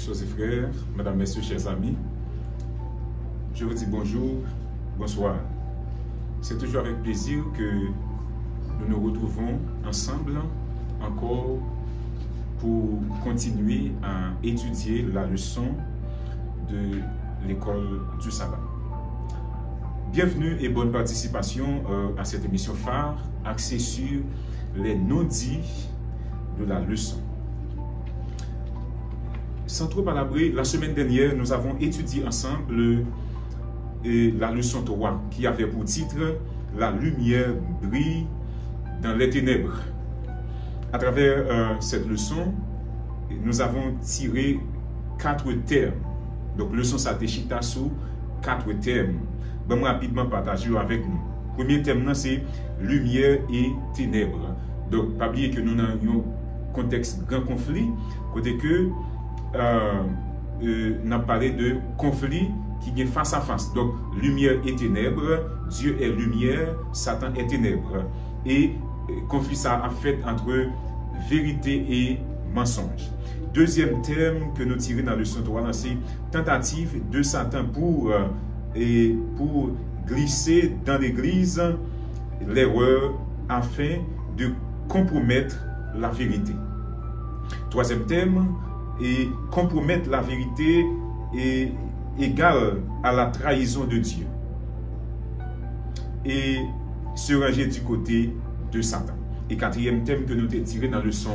sœurs et frères, mesdames, messieurs, chers amis, je vous dis bonjour, bonsoir. C'est toujours avec plaisir que nous nous retrouvons ensemble encore pour continuer à étudier la leçon de l'école du sabbat. Bienvenue et bonne participation à cette émission phare axée sur les non-dits de la leçon. Sans trop palabrer, la semaine dernière, nous avons étudié ensemble la leçon 3 qui avait pour titre « La lumière brille dans les ténèbres ». À travers cette leçon, nous avons tiré 4 termes. Donc, leçon Satechita sous 4 termes. Je vais rapidement partager avec nous. Le premier thème, c'est lumière et ténèbres. Donc, pas oublier que nous avons un contexte grand conflit, côté que on a parlé de conflit qui est face à face. Donc, lumière et ténèbres, Dieu est lumière, Satan est ténèbres. Et conflit ça a fait entre vérité et mensonge. Deuxième thème que nous tirons dans la leçon 3, c'est tentative de Satan pour glisser dans l'Église l'erreur afin de compromettre la vérité. Troisième thème, et compromettre la vérité est égal à la trahison de Dieu et se ranger du côté de Satan. Et quatrième thème que nous avons tiré dans le leçon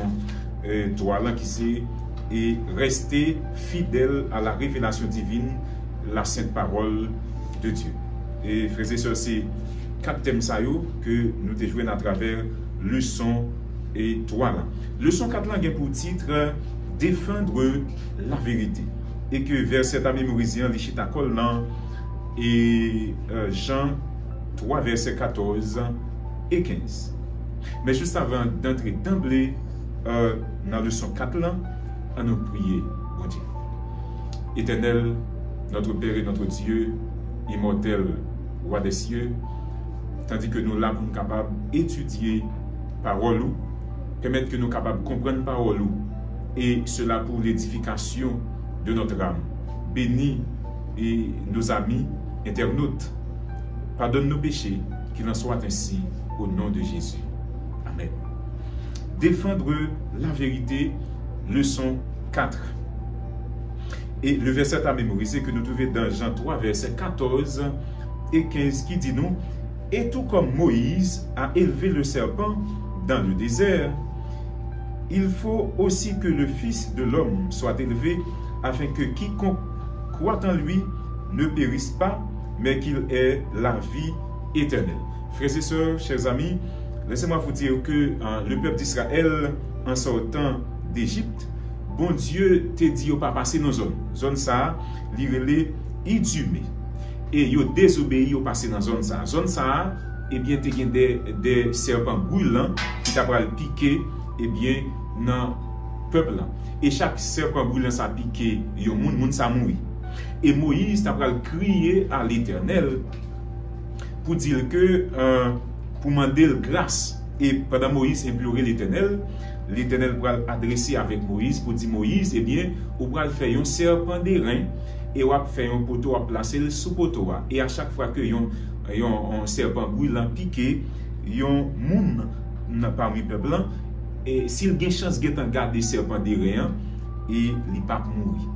3 là, qui c'est et rester fidèle à la révélation divine, la sainte parole de Dieu. Et frères et sœurs, c'est 4 thèmes que nous avons joué à travers leçon 3 là. Leçon 4 là a pour titre défendre la vérité. Et que verset à mémoriser en l'Ichitakol et Jean 3, verset 14 et 15. Mais juste avant d'entrer d'emblée dans la leçon 4 là, à nous prier, bon Dieu. Éternel, notre Père et notre Dieu, immortel, roi des cieux, tandis que nous là pour nous capables d'étudier parole, permettre que nous capables de comprendre parole, et cela pour l'édification de notre âme. Bénis et nos amis internautes, pardonne nos péchés, qu'il en soit ainsi au nom de Jésus. Amen. Défendre la vérité, leçon 4. Et le verset à mémoriser que nous trouvons dans Jean 3, verset 14 et 15 qui dit nous, et tout comme Moïse a élevé le serpent dans le désert, il faut aussi que le Fils de l'homme soit élevé afin que quiconque croit en lui ne périsse pas, mais qu'il ait la vie éternelle. Frères et sœurs, chers amis, laissez-moi vous dire que le peuple d'Israël, en sortant d'Égypte, bon Dieu t'a dit pas passer nos zones. Zone ça, l'irélé idumé. Et yo désobéi au passer dans zone ça. Zone ça, eh bien, t'es des serpents brûlants qui t'a piqué, eh bien, dans le peuple là. Et chaque serpent brûlant ça piqué, yon moun ça mouri. Et Moïse t'a crié à l'Éternel pour dire que pour demander grâce. Et pendant Moïse implorait l'Éternel, l'Éternel va adresser avec Moïse pour dire Moïse, eh bien, on va faire un serpent d'airain et on va faire un poteau à placer sous poteau. Et à chaque fois que yon un serpent brûlant piqué, yon moun parmi le peuple là, et s'il a une chance de garder serpent d'airain, et il pas mourir.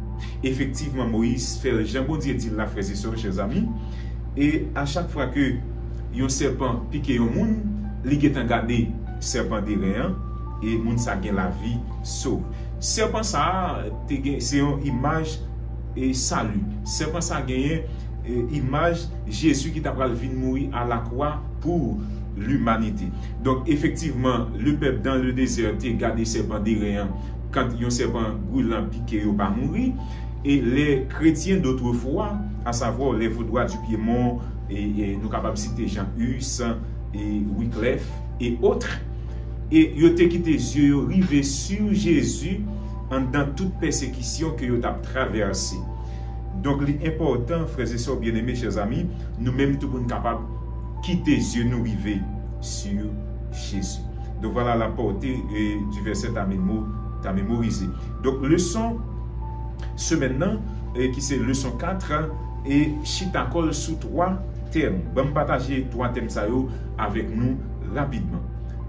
Effectivement, Moïse fait le Jean bon Dieu dit la frères et sœurs, chers amis, et à chaque fois que yon serpent piqué yon moun, il a gardé serpent d'airain et moun sa gen la vie sauve. Serpent ça c'est une image et salut. Serpent ça gagné image Jésus qui t'a venir mourir à la croix pour l'humanité. Donc effectivement, le peuple dans le désert a gardé serpent d'airain quand yon serpent brûlant piqué ou pas mourir. Et les chrétiens d'autrefois, à savoir les Vaudois du Piémont, et nous capables de citer Jean Hus et Wycliffe et autres, et ils ont quitté les yeux, rivés sur Jésus dans toute persécution que ils ont traversée. Donc l'important, frères et sœurs bien-aimés, chers amis, nous-mêmes tout le monde capables de quitter les yeux, nous rivés sur Jésus. Donc voilà la portée du verset à mémoriser. Donc leçon semaine qui c'est leçon 4 et chitakol sous 3 thèmes. Bon partager 3 thèmes ça avec nous rapidement.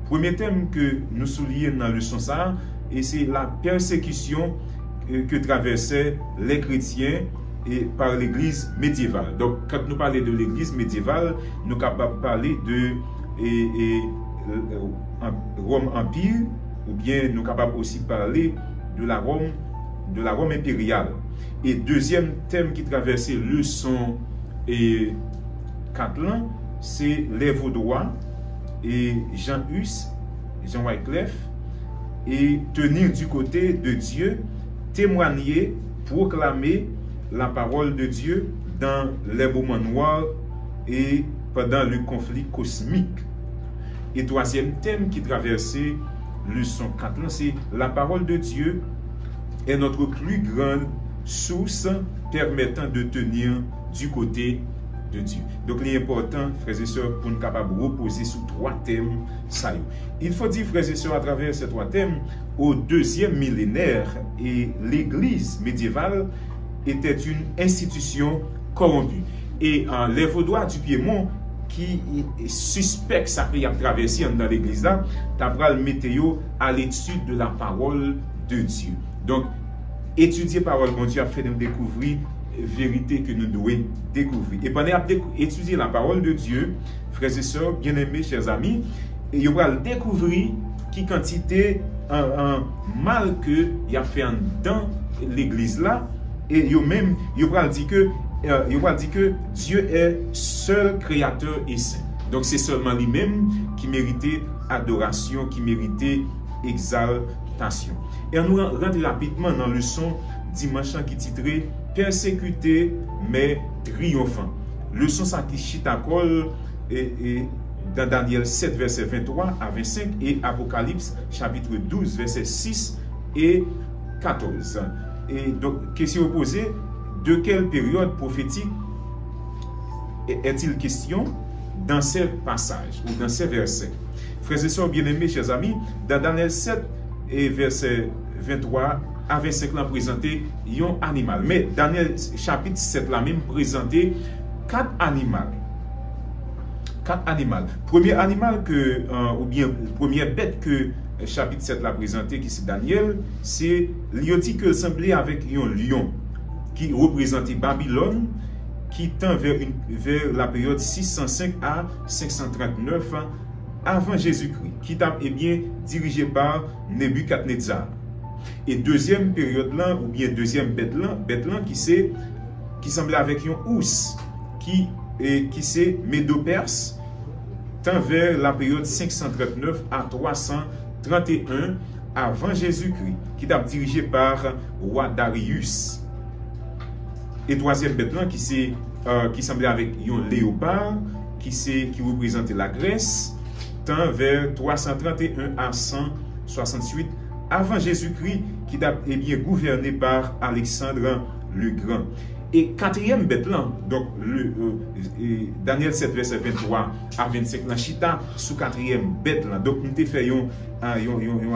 Premier thème que nous soulignons dans leçon ça et c'est la persécution que traversaient les chrétiens et par l'église médiévale. Donc quand nous parlons de l'église médiévale, nous sommes capables de parler de Rome Empire, ou bien nous sommes capables aussi de parler de la Rome impériale. Et deuxième thème qui traversait leçon 4 ans, c'est les Vaudois et Jean Hus, Jean Wycliffe, et tenir du côté de Dieu, témoigner, proclamer la parole de Dieu dans les moments noirs et pendant le conflit cosmique. Et troisième thème qui traversait leçon 4, c'est la parole de Dieu est notre plus grande source permettant de tenir du côté de Dieu. Donc, il est important, frères et sœurs, pour nous capables de reposer sur 3 thèmes. Ça. Il faut dire, frères et sœurs, à travers ces 3 thèmes, au 2e millénaire, et l'Église médiévale était une institution corrompue. Et les Vaudois du Piémont, qui suspectent ça qui a traversé dans l'Église là, t'as le météo à l'étude de la parole de Dieu. Donc, étudier la parole de Dieu a fait nous découvrir vérité que nous devons découvrir. Et pendant étudier la parole de Dieu, frères et sœurs, bien-aimés, chers amis, il va découvrir qui quantité un mal que il a fait dans l'église là, et il va dire que Dieu est seul créateur et saint. Donc c'est seulement lui-même qui méritait adoration, qui méritait exaltation. Et on nous rentre rapidement dans le leçon dimanche qui titré persécuté mais triomphant. Leçon ça qui chitakol et dans Daniel 7 verset 23 à 25 et Apocalypse chapitre 12 verset 6 et 14. Et donc question posée, de quelle période prophétique est-il question dans ces passages ou dans ces versets? Frères et sœurs bien-aimés, chers amis, dans Daniel 7 et verset 23 à 25 là présenté un animal. Mais Daniel chapitre 7 là même présenté 4 animaux. 4 animaux. Premier animal que ou bien première bête que chapitre 7 l'a présenté qui c'est Daniel, c'est l'iotique que semblait avec un lion qui représentait Babylone qui tend vers la période 605 à 539 avant Jésus-Christ, qui est bien dirigé par Nebuchadnezzar. Et deuxième période là, ou bien deuxième bête là qui semblait avec un ours, qui c'est Médo-Perse, tend vers la période 539 à 331 avant Jésus-Christ, qui est dirigé par roi Darius. Et troisième bête là qui semblait avec un léopard, qui représentait la Grèce, tend vers 331 à 168 avant Jésus-Christ, qui est bien gouverné par Alexandre le Grand. Et quatrième bête là, donc Daniel 7 verset 23 à 25, la chita sous quatrième bête là. Donc nous te faisons un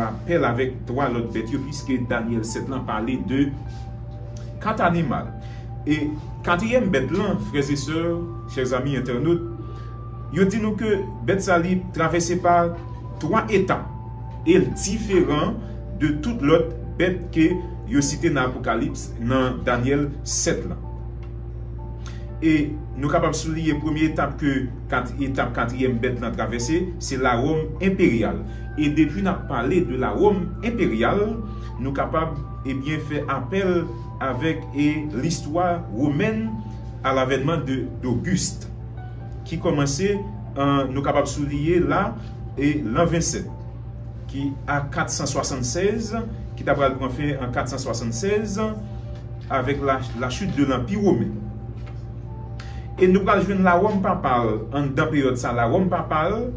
appel avec 3 autres bêtes, puisque Daniel 7 là parlait de 4 animaux. Et quatrième bête là, frères et sœurs, chers amis internautes, il dit nous que bête sali traversée par 3 étapes et différents de toute l'autre bête que il cité dans l'Apocalypse, dans Daniel 7 là. Et nous sommes capables de souligner la première étape que quatrième bête l'a traversée, c'est la Rome impériale. Et depuis nous avons parlé de la Rome impériale, nous sommes capables de faire appel avec l'histoire romaine à l'avènement d'Auguste, qui commençait, nous sommes capables de souligner là, et l'an 27, qui a 476, qui t'a fait en 476 avec la chute de l'Empire romain. Et nous allons jouer la Rome papale, dans la période ça, la Rome papale,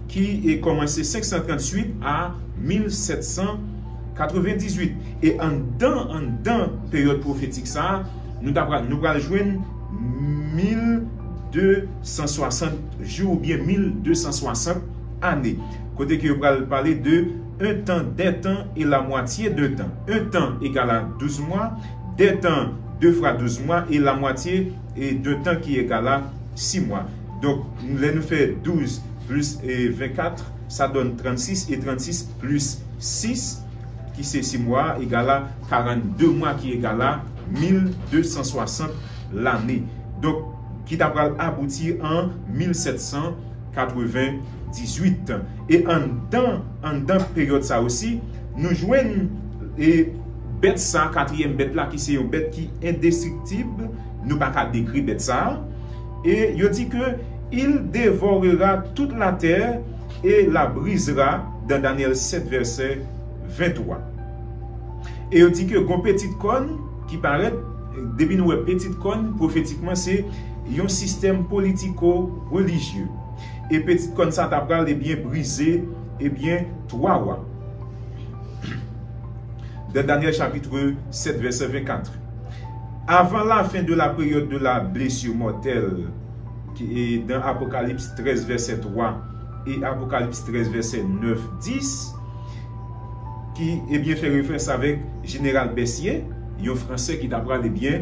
qui est commencé 538 à 1798. Et dans la période prophétique ça, nous allons jouer 1260 jours ou bien 1260 années. Côté que vous allez parler de un temps, des temps et la moitié de temps. Un temps égale à 12 mois, des temps 2 fois 12 mois et la moitié et de temps qui est égal à 6 mois. Donc, nous fait 12 plus 24, ça donne 36 et 36 plus 6 qui c'est 6 mois égal à 42 mois qui est égal à 1260 l'année. Donc, qui t'a abouti en 1798. Et en dans période ça aussi, nous jouons et bête ça, quatrième bête là, qui c'est une bête qui est indestructible, nous pas qu'à décrire bête ça. Et il dit que il dévorera toute la terre et la brisera dans Daniel 7 verset 23. Et il dit que une petite corne qui paraît, depuis nous petite corne, prophétiquement c'est un système politico-religieux. Et petite corne ça t'apprend les bien brisé et bien 3 rois. Dans Daniel chapitre 7 verset 24. Avant la fin de la période de la blessure mortelle, qui est dans Apocalypse 13 verset 3 et Apocalypse 13 verset 9-10, qui est bien fait référence avec Général Bessier, un Français qui d'apprend les biens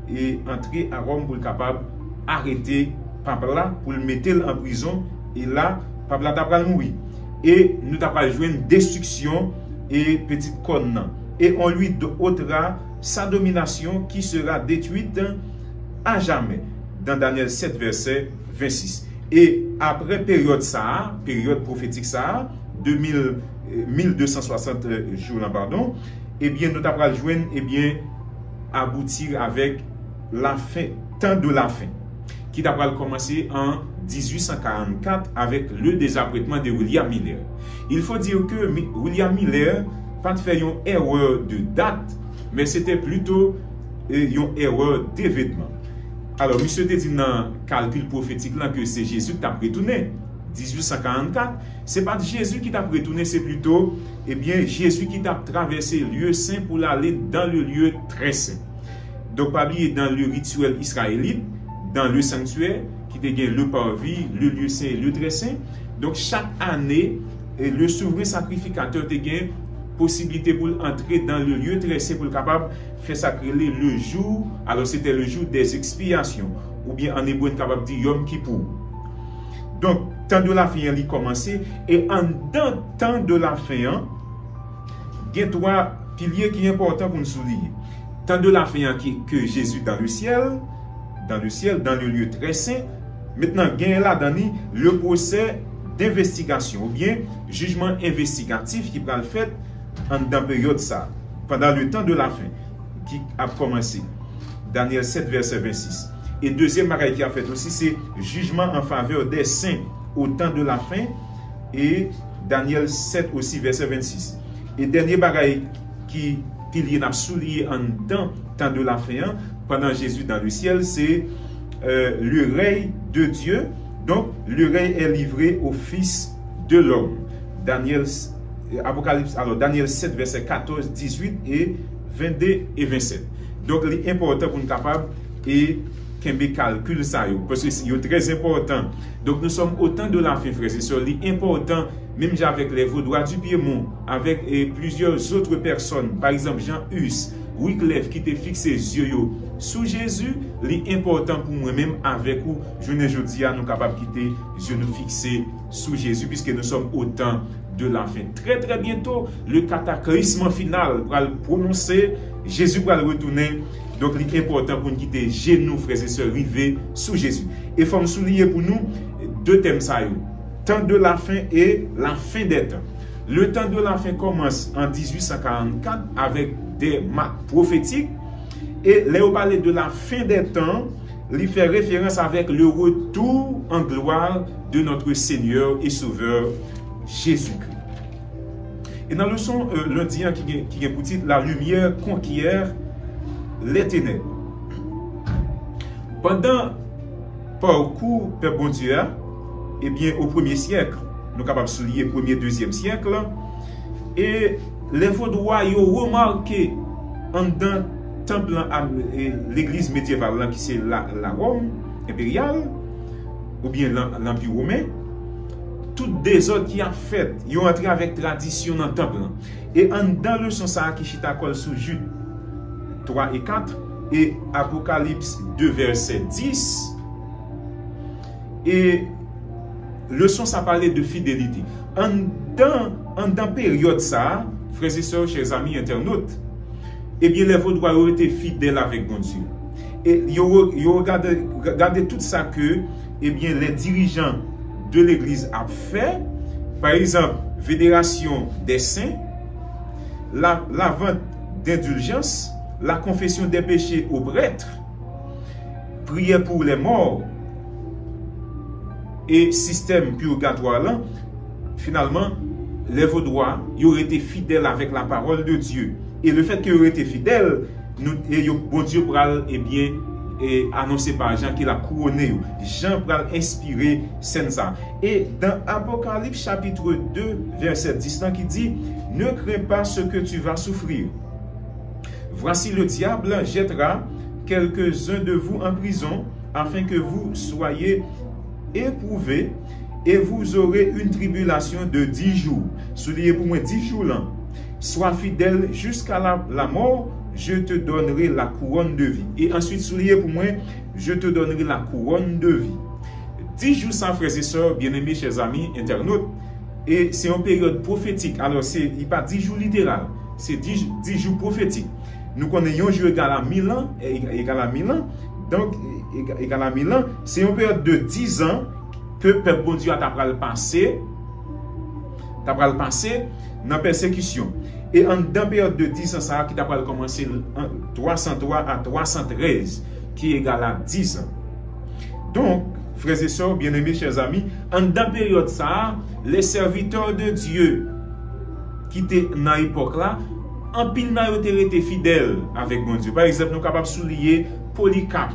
et entrer à Rome pour le capable arrêter Papa là pour le mettre en prison et là Papa là d'apprend mourir et nous d'apprend jouer une destruction et petite conne et on lui ôtera sa domination qui sera détruite à jamais dans Daniel 7 verset 26. Et après période ça, période prophétique ça, 1260 jours pardon, et bien nous avons joindre et bien aboutir avec la fin, temps de la fin, qui va commencer en 1844 avec le désapprêtement de William Miller. Il faut dire que William Miller pas fait une erreur de date, mais c'était plutôt une erreur d'événement. Alors, monsieur te dit dans le calcul prophétique là que c'est Jésus qui t'a retourné. 1844, c'est pas Jésus qui t'a retourné, c'est plutôt Jésus qui t'a traversé le lieu saint pour aller dans le lieu très saint. Donc, pas oublier dans le rituel israélite, dans le sanctuaire, qui te gagne le parvis, le lieu saint et le très saint. Donc, chaque année, le souverain sacrificateur te gagne possibilité pour entrer dans le lieu très saint pour le capable faire sacrer le jour. Alors c'était le jour des expiations ou bien en hébreu capable de dire Yom Kippour. Donc temps de la fin il commencé et en dans temps de la fin il y a 3 piliers qui sont importants pour nous souligner. Temps de la fin que Jésus dans le ciel, dans le lieu très saint. Maintenant il y a là dans le procès d'investigation ou bien jugement investigatif qui va le faire dans la période ça, pendant le temps de la fin, qui a commencé. Daniel 7, verset 26. Et deuxième bagaille qui a fait aussi, c'est jugement en faveur des saints au temps de la fin. Et Daniel 7 aussi, verset 26. Et dernier bagaille qui a souligné en temps de la fin, pendant Jésus dans le ciel, c'est le règne de Dieu. Donc, le règne est livré au Fils de l'homme. Apocalypse, alors Daniel 7, verset 14, 18 et 22 et 27. Donc, l'important pour nous capables et qu'on calcule ça, parce que c'est très important. Donc, nous sommes au temps de la fin, frères et sœurs. L'important, même avec les Vaudois du Piémont, avec plusieurs autres personnes, par exemple Jean Hus, Wycliffe qui te fixe ses yeux sous Jésus, l'important pour moi-même avec vous, je ne dis à nous capables de quitter, je nous fixer sous Jésus, puisque nous sommes au temps de la fin. Très très bientôt, le cataclysme final va le prononcer, Jésus va le retourner. Donc, l'important pour nous quitter, genoux, frères et sœurs, river sous Jésus. Et il faut me souligner pour nous 2 thèmes ça. Temps de la fin et la fin des temps. Le temps de la fin commence en 1844 avec des marques prophétiques. Et là, on parle de la fin des temps, il fait référence avec le retour en gloire de notre Seigneur et Sauveur Jésus-Christ. Et dans le leçon lundi qui est pour titre La lumière conquiert les ténèbres. Pendant parcours Père bon Dieu, eh bien, au 1er siècle, nous sommes capables de souligner 1er, 2e siècle, et les Vaudois ont remarqué en dans temple l'église médiévale qui c'est la Rome impériale ou bien l'Empire romain, tout désordre qui a fait, ils ont entré avec tradition dans le temple. Et en dans le sens ça qui chita col sous Jude 3 et 4 et Apocalypse 2 verset 10. Et leçon ça parlait de fidélité. Dans période ça, frères et sœurs, chers amis internautes, eh bien les vaudois ont été fidèles avec mon Dieu. Et ils ont regardé tout ça que eh bien, les dirigeants de l'Église ont fait. Par exemple, vénération des saints, la vente d'indulgence, la confession des péchés aux prêtres, prière pour les morts et système purgatoire là, finalement, les vaudois, ils ont été fidèles avec la parole de Dieu. Et le fait qu'ils ont été fidèles, bon Dieu pral, eh bien, annoncé par Jean qu'il a couronné. Jean pral inspiré ça. Et dans Apocalypse chapitre 2, verset 10, qui dit, ne crains pas ce que tu vas souffrir. Voici le diable jettera quelques-uns de vous en prison, afin que vous soyez éprouvés, et vous aurez une tribulation de 10 jours. Souliez pour moi 10 jours là. Sois fidèle jusqu'à la mort, je te donnerai la couronne de vie. Et ensuite, souliez pour moi, je te donnerai la couronne de vie. 10 jours sans frères et sœurs, bien-aimés, chers amis, internautes, et c'est une période prophétique. Alors, il n'y a pas 10 jours littéral, c'est 10 jours prophétiques. Nous connaissons un jour égal à 1000 ans, égal à 1000 ans, donc égal à 1000 ans, c'est une période de 10 ans que le peuple bon Dieu a passé dans la persécution. Et dans la période de 10 ans, ça qui a commencé en 303 à 313, qui est égal à 10 ans. Donc, frères et sœurs, bien-aimés, chers amis, en la période ça, les serviteurs de Dieu qui étaient dans l'époque là, en pile n'a été fidèles avec mon Dieu. Par exemple, nous sommes capables de souligner Polycarpe.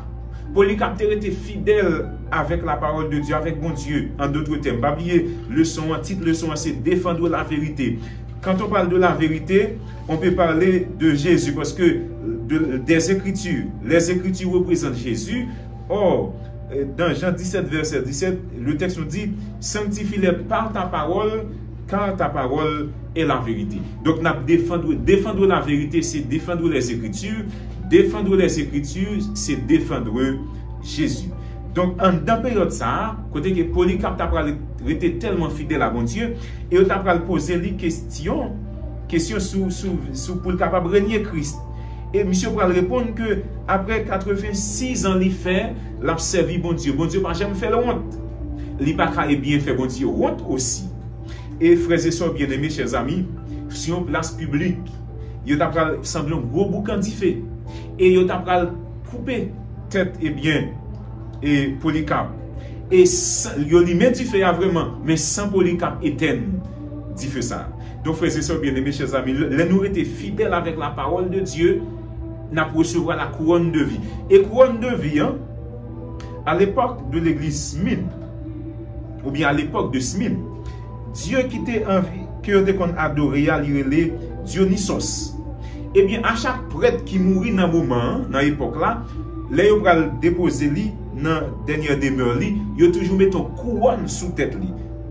Polycarpe était fidèle avec la parole de Dieu, avec mon Dieu. En d'autres termes, pas oublier leçon, titre leçon, c'est défendre la vérité. Quand on parle de la vérité, on peut parler de Jésus parce que des Écritures, les Écritures représentent Jésus. Or, dans Jean 17, verset 17, le texte nous dit, sanctifie-les par ta parole, car ta parole est la vérité. Donc, défendre la vérité, c'est défendre les Écritures. Défendre les Écritures, c'est défendre Jésus. Donc, dans la période ça, côté que Polycarpe était tellement fidèle à mon Dieu, et il a posé des questions pour capable de régner Christ. Et monsieur va répondre que après 86 ans, il fait, l'a servi bon Dieu. Bon Dieu n'a jamais fait la honte. Il n'a pas bien fait bon Dieu honte aussi. Et frères et sœurs bien-aimés, chers amis, sur une place publique, il a semblé un gros boucan d'effet. Et il a coupé tête et bien et Polycarpe. Et il a mis du feu vraiment, mais sans Polycarpe éteindre du feu ça. Donc frères et sœurs bien-aimés, chers amis, nous étions fidèles avec la parole de Dieu, nous avons recevoir la couronne de vie. Et couronne de vie, hein, à l'époque de l'église Smyrne, ou bien à l'époque de Smyrne, Dieu qui était en vie, qui était adoré, il Dionysos. Eh bien, à chaque prêtre qui mourit dans un moment, dans l'époque là, là, il va déposer lui dans la dernière demeure, il toujours mettre une couronne sous tête.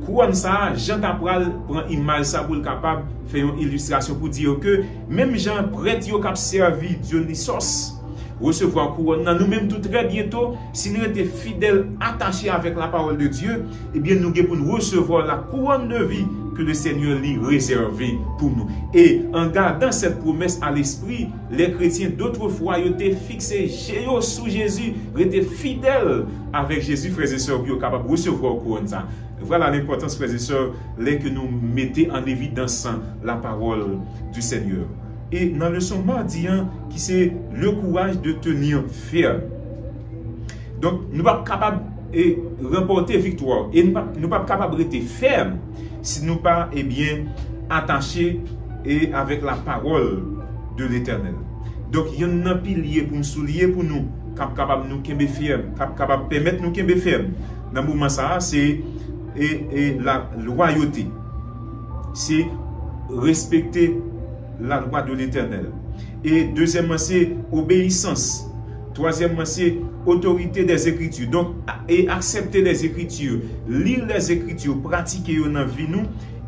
Couronne ça, Jean Tapral prend une image ça pour le capable faire une illustration pour dire que même Jean prêtre qui a servi Dionysos recevoir couronne. Nous-mêmes tout très bientôt, si nous étions fidèles, attachés avec la parole de Dieu, eh bien nous allons recevoir la couronne de vie que le Seigneur lui réservé pour nous. Et en gardant cette promesse à l'esprit, les chrétiens d'autrefois étaient fixés sous Jésus, étaient fidèles avec Jésus, frères et sœurs, pour être capables de recevoir la couronne. Voilà l'importance, frères et sœurs, que nous mettons en évidence la parole du Seigneur. Et dans le leçon mardi, qui c'est le courage de tenir ferme. Donc, nous ne sommes pas capables de remporter victoire. Et nous ne sommes pas capables de rester fermes si nous ne sommes pas attachés avec la parole de l'Éternel. Donc, il y a un pilier pour nous soulier pour nous, capable de nous qu'aimer ferme, capable de permettre nous qu'aimer ferme. Dans le moment ça, c'est la loyauté. C'est respecter la loi de l'Éternel. Et deuxièmement, c'est obéissance. Troisièmement, c'est autorité des Écritures. Donc, et accepter les Écritures, lire les Écritures, pratiquer dans la vie nous,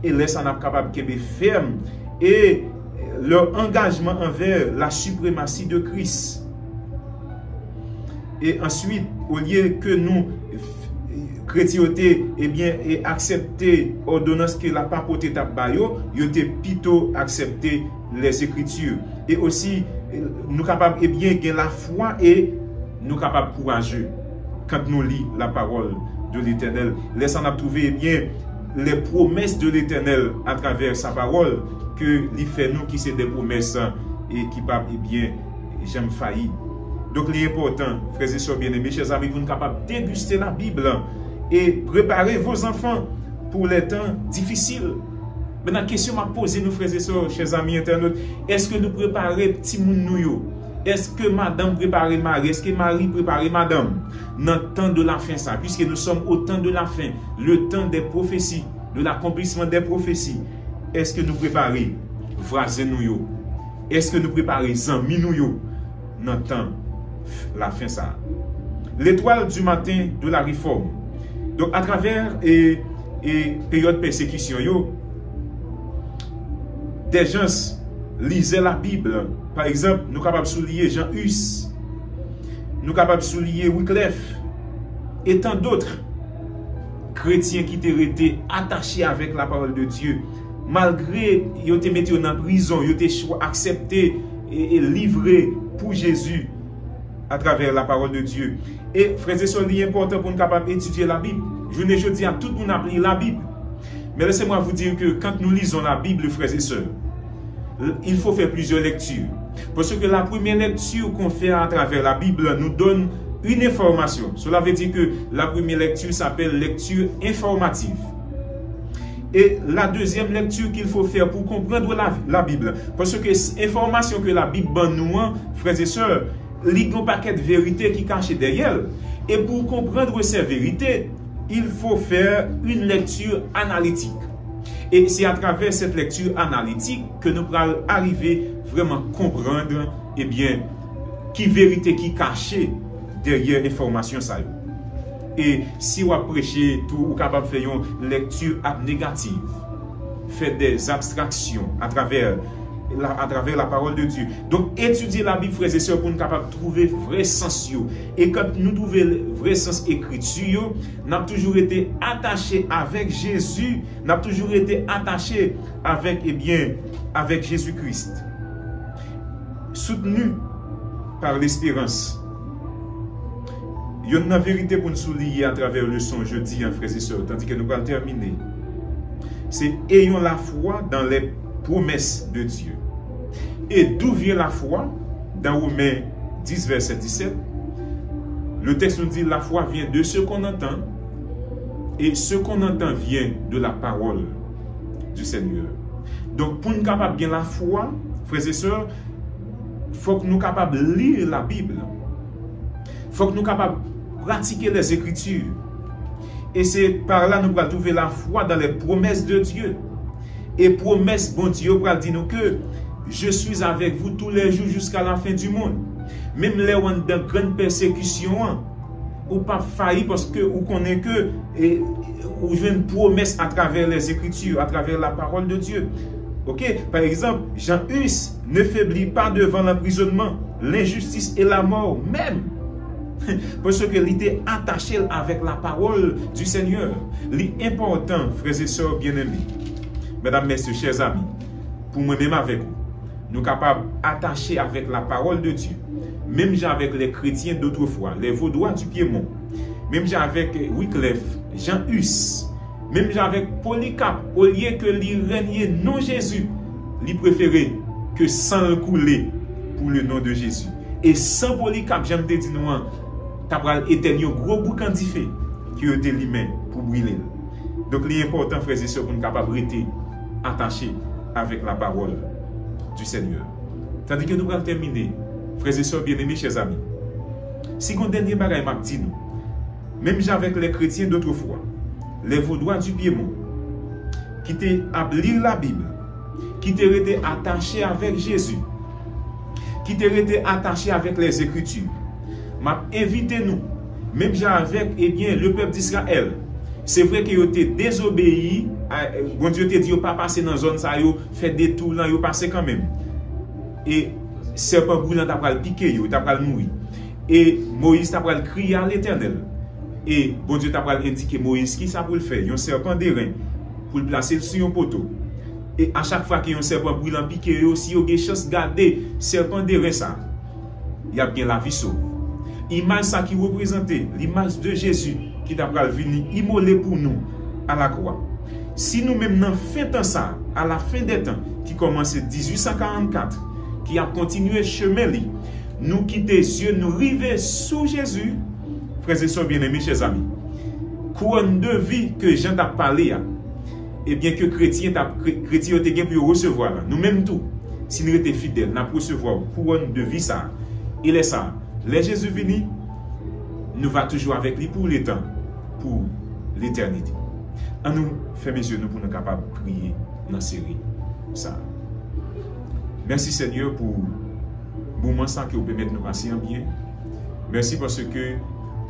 et laisser nous capable de ferme. Et leur engagement envers la suprématie de Christ. Et ensuite, au lieu que nous, chrétienté, eh bien, et accepter ordonnance que la papoté t'a bayo, ils ont plutôt accepté les Écritures. Et aussi, nous capables, eh bien, gagner la foi et nous capables courageux quand nous lisons la parole de l'Éternel. Laissons nous trouver, eh bien, les promesses de l'Éternel à travers sa parole que lui fait nous qui c'est des promesses et qui parlent, eh bien, j'aime failli. Donc, l'important, frères et sœurs bien-aimés, chers amis, vous êtes capables de déguster la Bible et préparer vos enfants pour les temps difficiles. Maintenant, la question m'a posé, nous, frères et sœurs, chers amis internautes, est-ce que nous préparons petit moun nou? Est-ce que madame prépare Marie? Est-ce que Marie prépare madame? Dans le temps de la fin, ça, puisque nous sommes au temps de la fin, le temps des prophéties, de l'accomplissement des prophéties. Est-ce que nous préparons voisins nous? Est-ce que nous préparons amis nous? Dans le temps la fin, ça. L'étoile du matin de la réforme. Donc, à travers période de persécution, des gens lisaient la Bible. Par exemple, nous sommes capables de souligner Jean Hus, nous sommes capables de souligner Wycliffe, et tant d'autres chrétiens qui étaient restés attachés avec la parole de Dieu. Malgré qu'ils étaient mis en prison, ils étaient acceptés et livrés pour Jésus à travers la parole de Dieu. Et frères et sœurs, il est important pour nous capables d'étudier la Bible. Je ne dis à tout le monde à lire la Bible. Mais laissez-moi vous dire que quand nous lisons la Bible, frères et sœurs, il faut faire plusieurs lectures. Parce que la première lecture qu'on fait à travers la Bible nous donne une information. Cela veut dire que la première lecture s'appelle lecture informative. Et la deuxième lecture qu'il faut faire pour comprendre la Bible. Parce que l'information que la Bible donne nous, frères et sœurs, il y a un paquet de vérités qui cachent derrière. Et pour comprendre ces vérités, il faut faire une lecture analytique. Et c'est à travers cette lecture analytique que nous pourrons arriver vraiment à comprendre, eh bien, qui vérité qui cachée derrière l'information ça. Et si vous prêchez tout, vous êtes capable de faire une lecture négative, faire des abstractions à travers la parole de Dieu. Donc, étudier la Bible, frères et sœurs, pour nous capables de trouver vrai sens. Et quand nous trouvons le vrai sens écriture, nous avons toujours été attachés avec Jésus, nous avons toujours été attachés avec, eh bien, avec Jésus-Christ. Soutenu par l'espérance. Il y a une vérité pour nous souligner à travers le son jeudi, frères et sœurs, tandis que nous allons terminer. C'est ayons la foi dans les promesses de Dieu. Et d'où vient la foi? Dans Romains 10, verset 17, le texte nous dit la foi vient de ce qu'on entend, et ce qu'on entend vient de la parole du Seigneur. Donc, pour nous capables bien la foi, frères et sœurs, il faut que nous capables de lire la Bible. Il faut que nous capables de pratiquer les Écritures. Et c'est par là que nous allons trouver la foi dans les promesses de Dieu. Et promesse, bon Dieu, pour dire nous que je suis avec vous tous les jours jusqu'à la fin du monde. Même les gens dans grande persécution, ou pas failli parce que vous connaissez que vous avez une promesse à travers les Écritures, à travers la parole de Dieu. Ok? Par exemple, Jean Hus ne faiblit pas devant l'emprisonnement, l'injustice et la mort même. Parce qu'il était attaché avec la parole du Seigneur. L'important, frères et sœurs bien-aimés, mesdames, messieurs, chers amis, pour moi-même avec vous, nous sommes capables d'attacher avec la parole de Dieu. Même avec les chrétiens d'autrefois, les Vaudois du Piémont, même avec Wycliffe, Jean Hus, même avec Polycarpe, au lieu que lui régner non Jésus, lui préférait que sang couler pour le nom de Jésus. Et sans Polycarpe, j'aime te dire, nous, tu as éteint un gros boucan de feu qui a été lui-même pour brûler. Donc, l'important, frères et sœurs, pour nous capables de rester attachés avec la parole du Seigneur. Tandis que nous allons terminer, frères et sœurs bien-aimés, chers amis. Si on dernier bagage m'a dit nous, même avec les chrétiens d'autrefois, les Vaudois du Piémont, qui étaient à lire la Bible, qui étaient attachés avec Jésus, qui étaient attachés avec les Écritures, m'a invité nous, même avec eh bien, le peuple d'Israël. C'est vrai qu'ils ont été désobéis. Bon Dieu te dit, ils n'ont pas passé dans la zone, ça, ils ont fait des tours là, ils ont passé quand même. et serpent brûlant t'a pral piquer yo, t'a pral mourir. Et Moïse t'a pral crier à l'Éternel. Et bon Dieu t'a pral indiquer Moïse qui ça pour le faire, un serpent d'airain pour le placer sur un poteau. Et à chaque fois qu'il y a un serpent brûlant piqué yo, si yo gen chance garder serpent d'airain ça, il y a bien la vie sauve. Image ça qui représente l'image de Jésus qui t'a pral venir immoler pour nous à la croix. Si nous-mêmes n'en faisons ça, à la fin des temps, qui commence en 1844, qui a continué chemin li, nous quitter Dieu, nous river sous Jésus, frères et sœurs bien-aimés, chers amis. Couronne de vie que Jean t'a parlé, et bien que chrétien te gen pour recevoir, nous-mêmes tout, si nous étions fidèles, nous allons recevoir couronne de vie ça. Il est ça. Les Jésus venu, nous va toujours avec lui pour le temps, pour l'éternité. En nous, fermez les yeux nous pour nous capables de prier dans la série. Ça. Merci Seigneur pour le moment sans que vous permettez de nous passer en bien. Merci parce que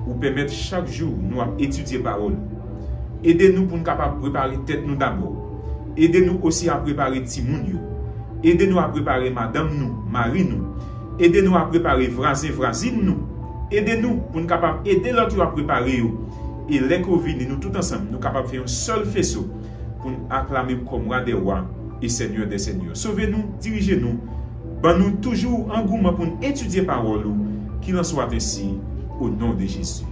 vous permettez chaque jour nous à étudier la parole. Aidez-nous pour nous capables de préparer tête nous d'abord. Aidez-nous aussi à préparer Timoun. Aidez-nous à préparer madame nous, Marie nous. Aidez-nous à préparer voisin, voisine nous. Aidez-nous pour nous capables d'aider l'autre à préparer. Et les Covid, nous tous ensemble, nous sommes capables de faire un seul faisceau pour nous acclamer comme roi des rois et Seigneur des seigneurs. Sauvez-nous, dirigez-nous, nous toujours engouement pour nous étudier la parole, qu'il en soit ainsi au nom de Jésus.